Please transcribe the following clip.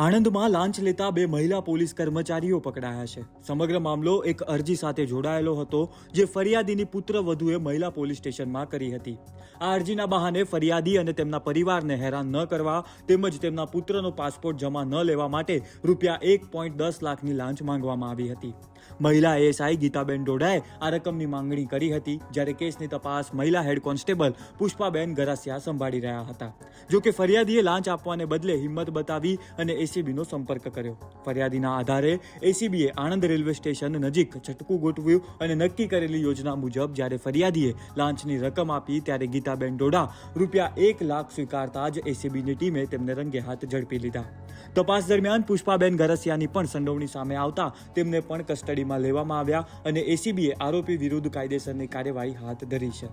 આણંદમાં લાંચ લેતા બે મહિલા પોલીસ કર્મચારીઓ પકડાયા છે. સમગ્ર મામલો એક અરજી સાથે જોડાયેલો હતો, જે ફરિયાદીની પુત્રવધુએ મહિલા પોલીસ સ્ટેશનમાં કરી હતી. આ અરજીના બહાને ફરિયાદી અને તેમના પરિવારને હેરાન ન કરવા તેમજ તેમના પુત્રનો પાસપોર્ટ જમા ન લેવા માટે રૂપિયા 1.10 લાખની લાંચ માંગવામાં આવી હતી. મહિલા એએસઆઈ ગીતાબેન ડોડાએ આ રકમની માંગણી કરી હતી, જ્યારે કેસની તપાસ મહિલા હેડ કોન્સ્ટેબલ પુષ્પાબેન ગરાસિયા સંભાળી રહ્યા હતા. જો કે ફરિયાદીએ લાંચ આપવાને બદલે હિંમત બતાવી અને એસીબીનો સંપર્ક કર્યો. ફરિયાદીના આધારે એસીબીએ આણંદ રેલવે સ્ટેશન નજીક છટકું ગોઠવ્યું અને નક્કી કરેલી યોજના મુજબ જ્યારે ફરિયાદીએ લાંચની રકમ આપી ત્યારે ગીતાબેન ડોડા રૂપિયા 1 લાખ સ્વીકારતા જ એસીબીની ટીમે તેમને રંગે હાથ ઝડપી લીધા. તપાસ દરમિયાન પુષ્પાબેન ગરસિયાની પણ સંડોવણી સામે આવતા તેમને પણ કસ્ટડીમાં લેવામાં આવ્યા અને એસીબીએ આરોપી વિરુદ્ધ કાયદેસરની કાર્યવાહી હાથ ધરી છે.